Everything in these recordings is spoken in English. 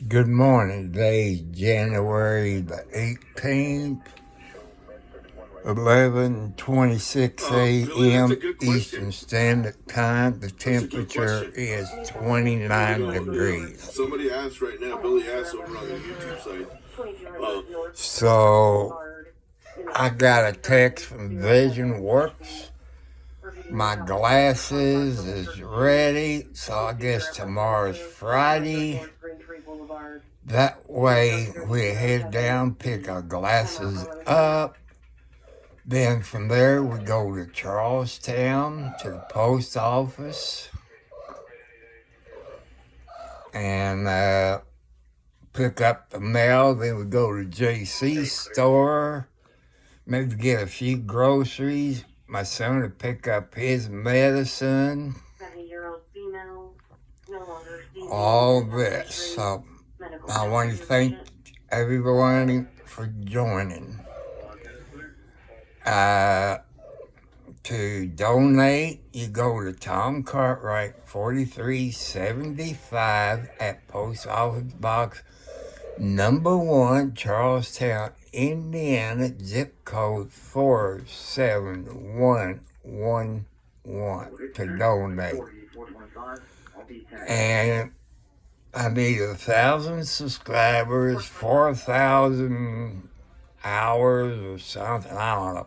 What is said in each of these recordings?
Good morning. Today is January the 18th, 11:26 a.m. Eastern Standard Time. The temperature is 29 degrees. Somebody asked right now, Billy asked over on the YouTube site. So I got a text from Vision Works. My glasses is ready, so I guess tomorrow's Friday. That way we head down, pick our glasses up. Then from there we go to Charlestown to the post office and pick up the mail. Then we go to JC's store, maybe get a few groceries. My son to pick up his medicine. All this. So I want to thank everyone for joining. To donate, you go to Tom Cartwright, 4375 at Post Office Box number 1, Charlestown, Indiana, zip code 47111 to donate. And I need 1,000 subscribers, 4,000 hours or something, I don't know.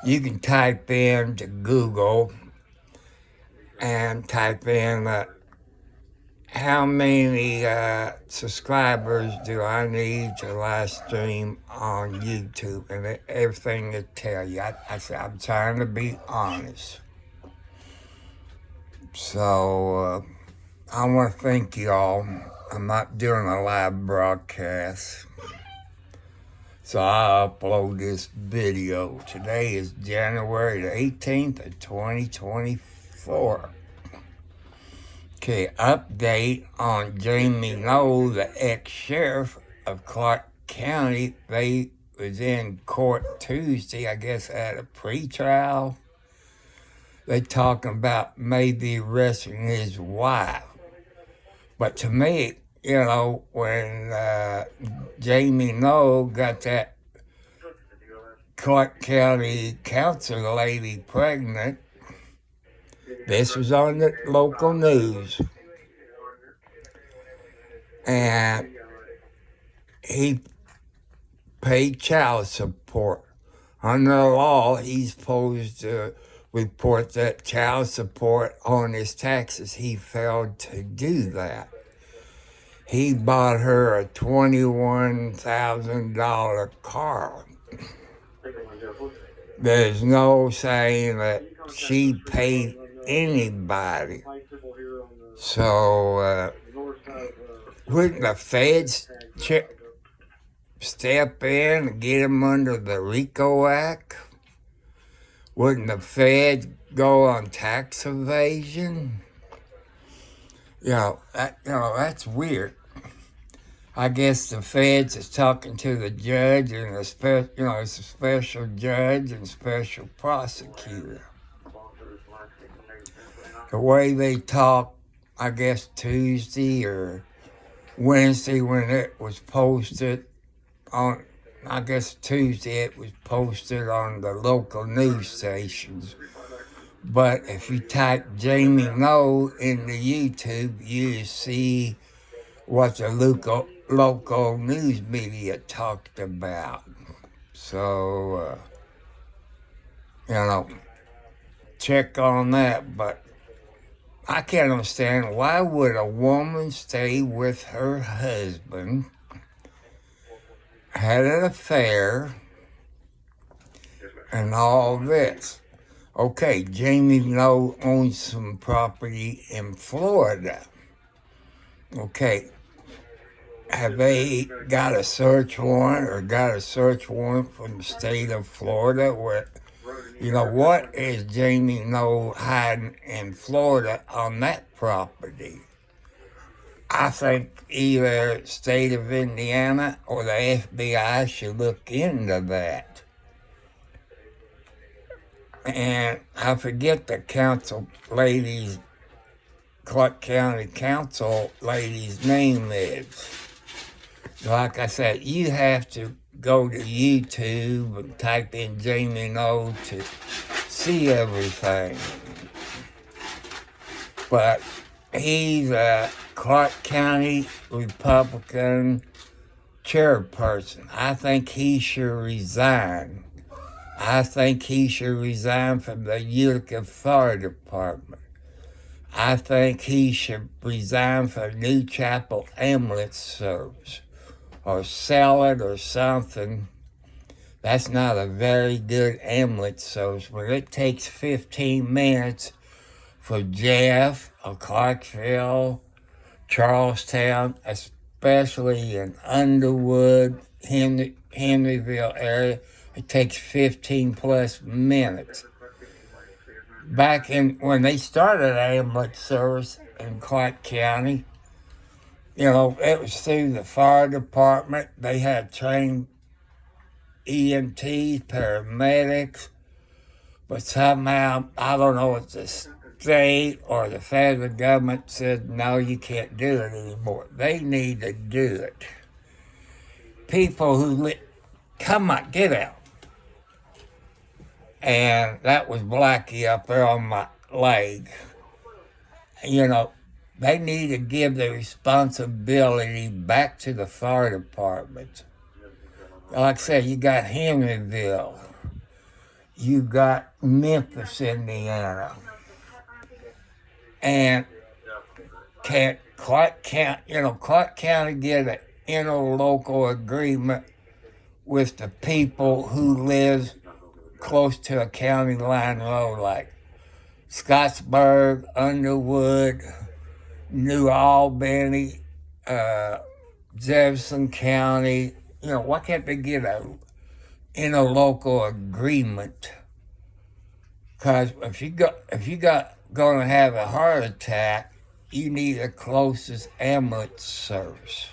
You can type in to Google and type in how many subscribers do I need to live stream on YouTube, and everything will tell you. I said, I'm trying to be honest. So I want to thank you all. I'm not doing a live broadcast, so I'll upload this video. Today is January the 18th of 2024. Okay, update on Jamie Noel, the ex-sheriff of Clark County. They was in court Tuesday, I guess, at a pre-trial. They talking about maybe arresting his wife. But to me, when Jamie Noel got that Clark County council lady pregnant, this was on the local news, and he paid child support. Under the law, he's supposed to report that child support on his taxes. He failed to do that. He bought her a $21,000 car. There's no saying that she paid anybody. So, wouldn't the feds step in and get him under the RICO Act? Wouldn't the feds go on tax evasion? That's weird. I guess the feds is talking to the judge and it's a special judge and special prosecutor. The way they talk, I guess Tuesday or Wednesday when it was posted on, I guess Tuesday it was posted on the local news stations. But if you type Jamie Noel into YouTube, you see what the local news media talked about. So, check on that. But I can't understand, why would a woman stay with her husband, had an affair, and all this? Okay, Jamie Noel owns some property in Florida. Okay, have they got a search warrant from the state of Florida? What is Jamie Noel hiding in Florida on that property? I think either state of Indiana or the FBI should look into that. And I forget the Clark County Council lady's name is. Like I said, you have to go to YouTube and type in Jamie No to see everything. But he's a Clark County Republican chairperson. I think he should resign. I think he should resign from the Utica Fire Department. I think he should resign from New Chapel Ambulance Service or sell it or something. That's not a very good ambulance service. When it takes 15 minutes for Jeff or Clarksville, Charlestown, especially in Underwood, Henryville area, it takes 15 plus minutes. Back when they started ambulance service in Clark County, it was through the fire department. They had trained EMTs, paramedics, but somehow, I don't know if the state or the federal government said, no, you can't do it anymore. They need to do it. People who come on, get out. And that was Blackie up there on my leg. They need to give the responsibility back to the fire department. Like I said, you got Henryville. You got Memphis, Indiana. And can Clark County get an interlocal agreement with the people who live close to a county line road like Scottsburg, Underwood, New Albany, Jefferson County? Why can't they get an interlocal agreement? Because if you going to have a heart attack, you need the closest ambulance service.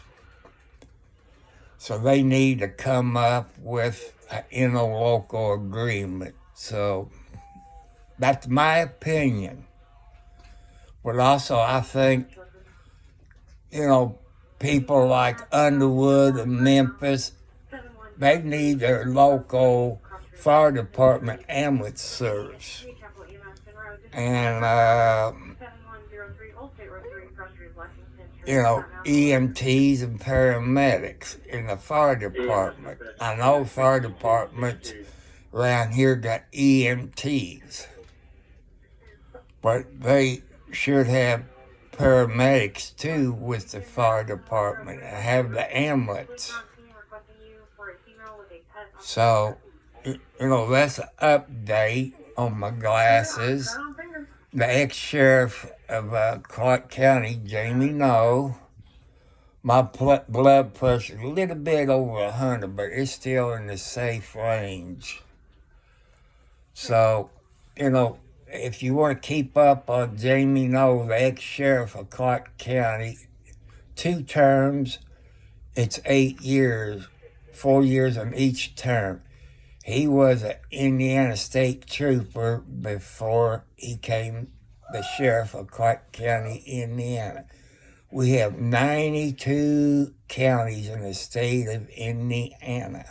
So they need to come up with an interlocal agreement. So that's my opinion. But also I think, people like Underwood and Memphis, they need their local fire department ambulance service. And, EMTs and paramedics in the fire department. I know fire departments around here got EMTs, but they should have paramedics too with the fire department and have the ambulance. So, that's an update on my glasses. The ex-sheriff of Clark County, Jamie No. My blood pressure is a little bit over 100, but it's still in the safe range. So, if you want to keep up on Jamie No, the ex-sheriff of Clark County, 2 terms, it's 8 years, 4 years on each term. He was an Indiana State Trooper before he became the sheriff of Clark County, Indiana. We have 92 counties in the state of Indiana.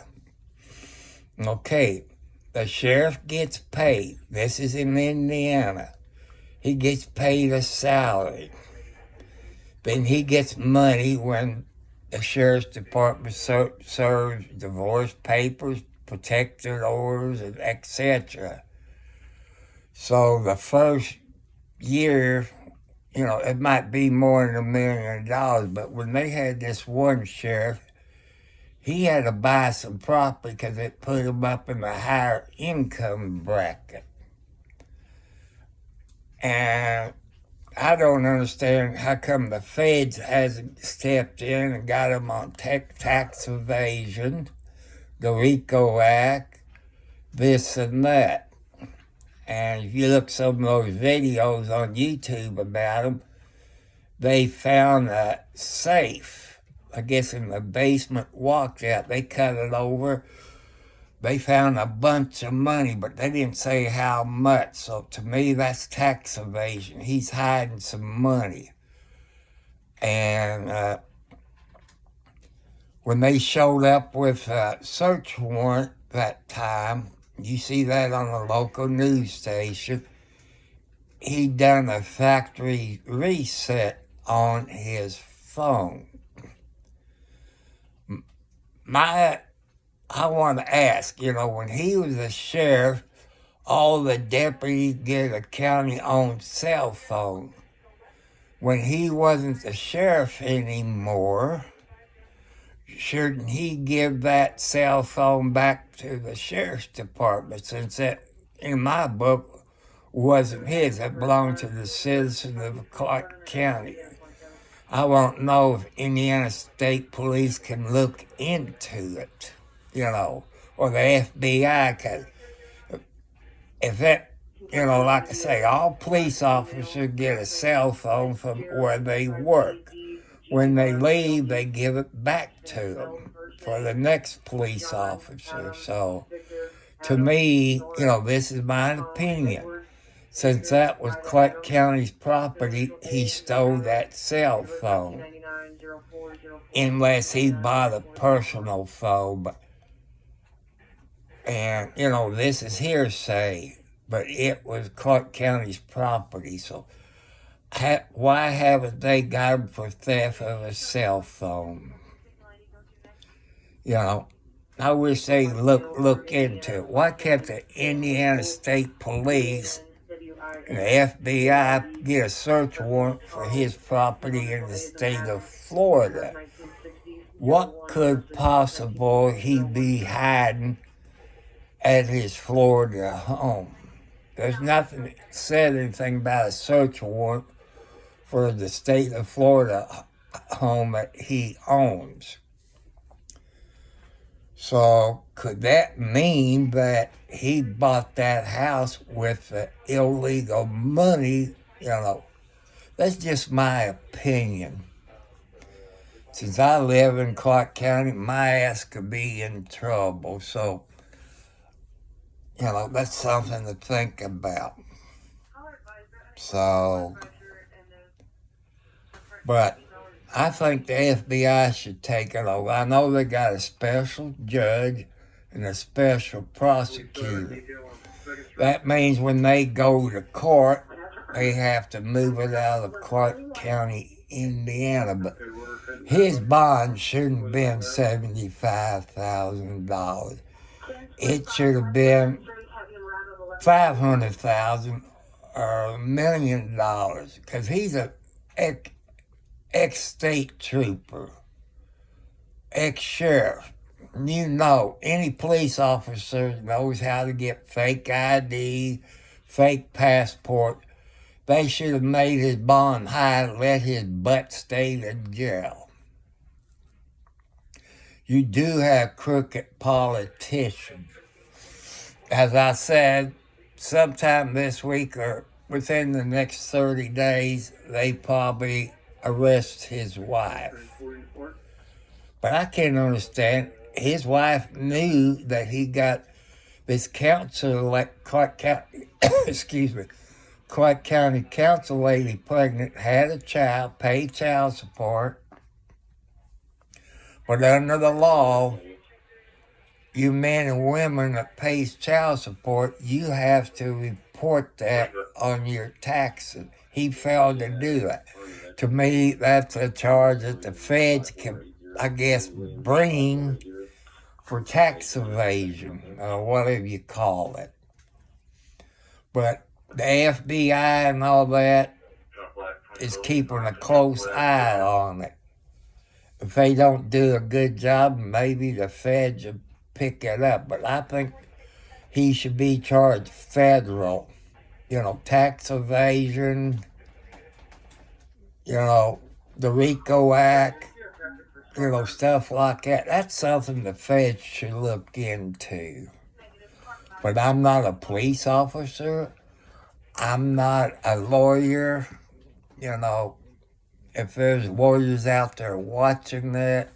Okay, the sheriff gets paid. This is in Indiana. He gets paid a salary. Then he gets money when the sheriff's department serves divorce papers, protective orders, etc. So the first year, it might be more than $1 million, but when they had this one sheriff, he had to buy some property because it put him up in the higher income bracket. And I don't understand how come the feds hasn't stepped in and got him on tax evasion, the RICO Act, this and that. And if you look some of those videos on YouTube about them, they found a safe, I guess in the basement walkout. They cut it over. They found a bunch of money, but they didn't say how much. So to me, that's tax evasion. He's hiding some money. And when they showed up with a search warrant that time, you see that on the local news station, he done a factory reset on his phone. I want to ask, when he was a sheriff, all the deputies get a county-owned cell phone. When he wasn't the sheriff anymore, shouldn't he give that cell phone back to the sheriff's department, since that, in my book, wasn't his? It belonged to the citizens of Clark County. I won't know if Indiana State Police can look into it, or the FBI, because if that, like I say, all police officers get a cell phone from where they work. When they leave, they give it back to them for the next police officer. So, to me, this is my opinion. Since that was Clark County's property, he stole that cell phone. Unless he bought a personal phone. And, this is hearsay, but it was Clark County's property. So, why haven't they got him for theft of a cell phone? I wish they look into it. Why can't the Indiana State Police and the FBI get a search warrant for his property in the state of Florida? What could possibly he be hiding at his Florida home? There's nothing said anything about a search warrant for the state of Florida home that he owns. So could that mean that he bought that house with the illegal money? That's just my opinion. Since I live in Clark County, my ass could be in trouble. So, that's something to think about. So, but I think the FBI should take it over. I know they got a special judge and a special prosecutor. That means when they go to court, they have to move it out of Clark County, Indiana. But his bond shouldn't have been $75,000. It should have been $500,000 or $1 million, because he's a ex-state trooper, ex-sheriff. Any police officer knows how to get fake ID, fake passport. They should have made his bond high and let his butt stay in jail. You do have crooked politicians. As I said, sometime this week or within the next 30 days, they probably arrest his wife. But I can't understand. His wife knew that he got this council, like Clark County, Clark County council lady pregnant, had a child, paid child support. But under the law, you men and women that pays child support, you have to report that on your taxes. He failed to do it. To me, that's a charge that the feds can, I guess, bring for tax evasion, or whatever you call it. But the FBI and all that is keeping a close eye on it. If they don't do a good job, maybe the feds will pick it up. But I think he should be charged federal. Tax evasion, the RICO Act, stuff like that. That's something the feds should look into. But I'm not a police officer. I'm not a lawyer. If there's lawyers out there watching that.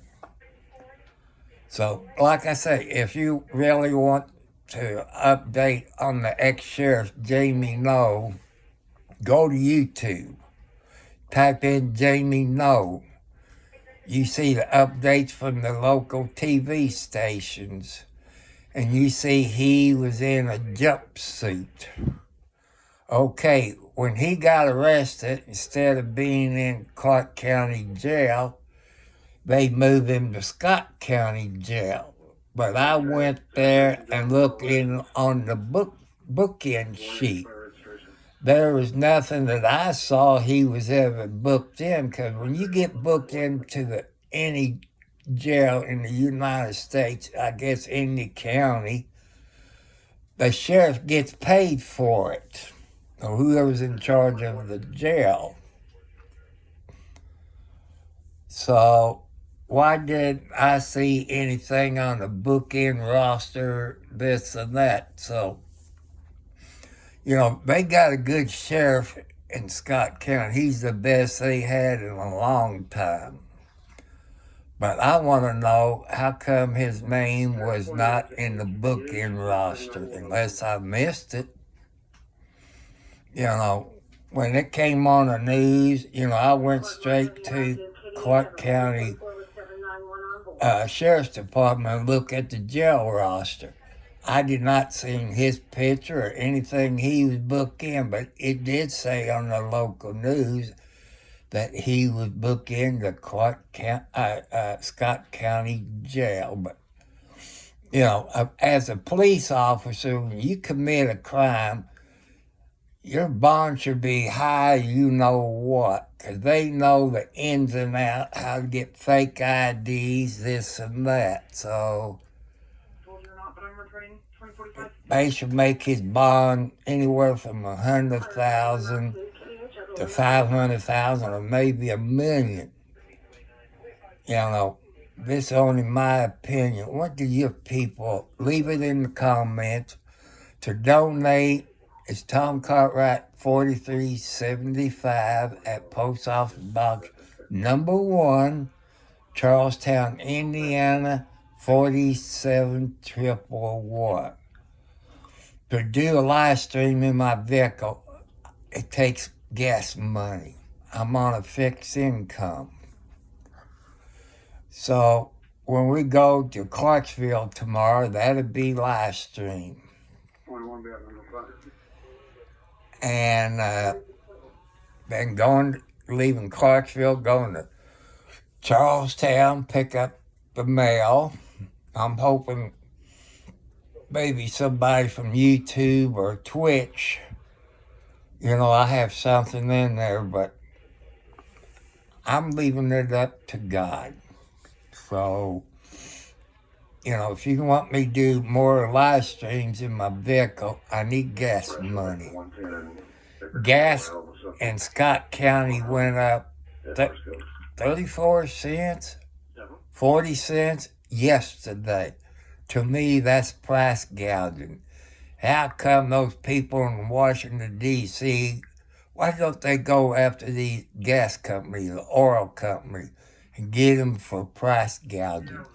So, like I say, if you really want to update on the ex-sheriff Jamie Noe, go to YouTube. Type in Jamie Noe. you see the updates from the local TV stations, and you see he was in a jumpsuit. Okay, when he got arrested, instead of being in Clark County Jail, they moved him to Scott County Jail. But I went there and looked in on the bookend sheet. There was nothing that I saw he was ever booked in, because when you get booked into any jail in the United States, I guess any county, the sheriff gets paid for it, or whoever's in charge of the jail. So why did I see anything on the bookend roster, this and that? So, they got a good sheriff in Scott County. He's the best they had in a long time. But I want to know, how come his name was not in the bookend roster, unless I missed it? When it came on the news, I went straight to Clark County Sheriff's Department and looked at the jail roster. I did not see his picture or anything he was booked in, but it did say on the local news that he was booked in the Scott County Jail. But, as a police officer, when you commit a crime, your bond should be high, because they know the ins and outs, how to get fake IDs, this and that. So they should make his bond anywhere from $100,000 to $500,000 or maybe $1 million. This is only my opinion. What do you people, leave it in the comments. To donate, it's Tom Cartwright, 4375 at Post Office Box number 1, Charlestown, Indiana, 47311. To do a live stream in my vehicle, it takes gas money. I'm on a fixed income. So when we go to Clarksville tomorrow, that'll be live stream. And then leaving Clarksville, going to Charlestown, pick up the mail. I'm hoping maybe somebody from YouTube or Twitch, I have something in there, but I'm leaving it up to God. So, if you want me to do more live streams in my vehicle, I need gas money. Gas in Scott County went up 34 cents, 40 cents yesterday. To me, that's price gouging. How come those people in Washington, D.C., why don't they go after these gas companies, the oil company, and get them for price gouging?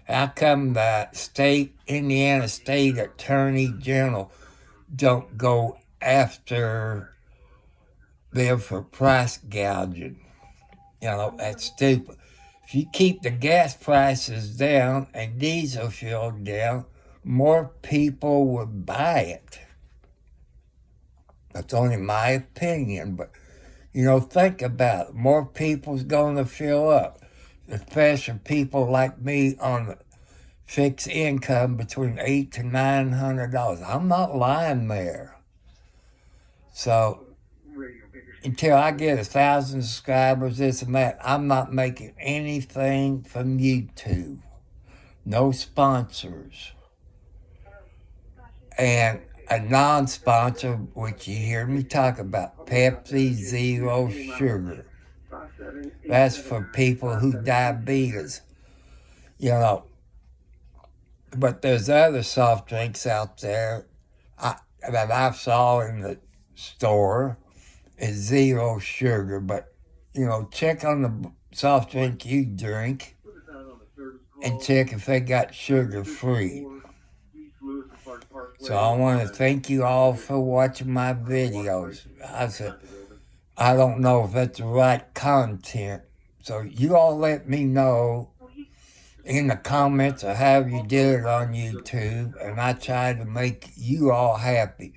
How come the Indiana State Attorney General don't go after them for price gouging? That's stupid. If you keep the gas prices down and diesel fuel down, more people would buy it. That's only my opinion, but, think about it. More people's going to fill up, especially people like me on the fixed income between $800 to $900. I'm not lying there. So until I get 1,000 subscribers, this and that, I'm not making anything from YouTube. No sponsors. And a non-sponsor, which you hear me talk about, Pepsi Zero Sugar. That's for people who diabetes. But there's other soft drinks out there that I saw in the store is zero sugar. But, check on the soft drink you drink and check if they got sugar free. So I want to thank you all for watching my videos. I don't know if that's the right content, So you all let me know in the comments of how you did it on YouTube, and I try to make you all happy.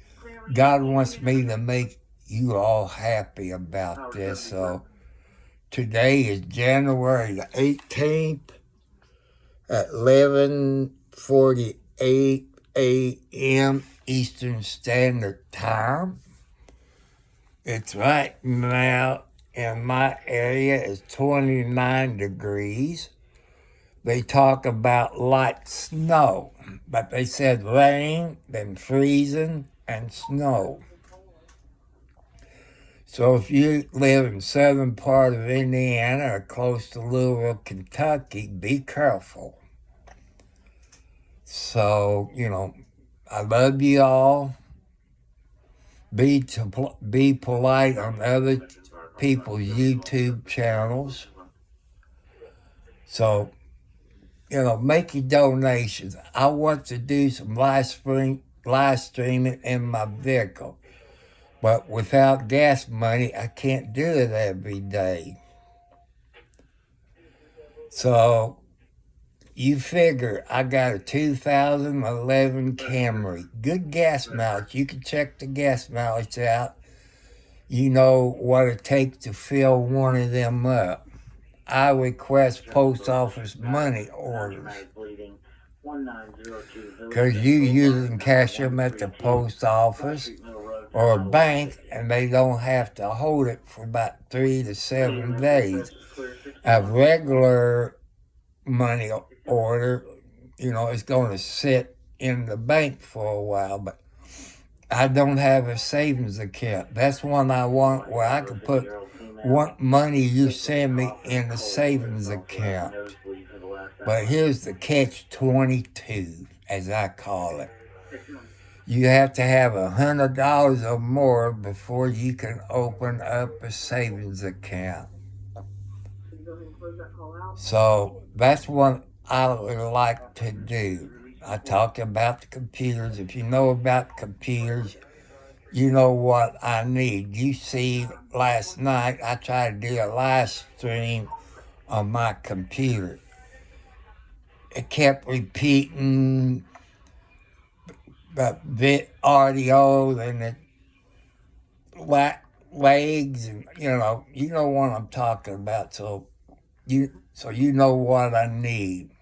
God wants me to make you all happy about this. So today is January the 18th at 11:48 a.m. Eastern Standard Time. It's right now in my area is 29 degrees. They talk about light snow, but they said rain, then freezing, and snow. So if you live in southern part of Indiana or close to Louisville, Kentucky, be careful. So, I love you all. Be polite on other people's YouTube channels. So, make your donations. I want to do some live streaming in my vehicle. But without gas money, I can't do it every day. So, you figure I got a 2011 Camry. Good gas mileage. You can check the gas mileage out. You know what it takes to fill one of them up. I request post office money orders. Because you usually cash them at the post office or a bank, and they don't have to hold it for about 3 to 7 days. A regular money order, it's going to sit in the bank for a while, but I don't have a savings account. That's one I want, where I can put what money you send me in the savings account. But here's the catch-22, as I call it. You have to have $100 or more before you can open up a savings account. So that's what I would like to do. I talk about the computers. If you know about computers, you know what I need. You see, last night I tried to do a live stream on my computer. It kept repeating the audio and it lags, and you know what I'm talking about. So you know what I need.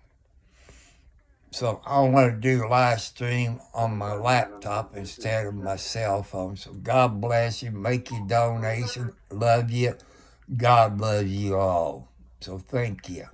So I want to do a live stream on my laptop instead of my cell phone. So God bless you. Make your donation. Love you. God loves you all. So thank you.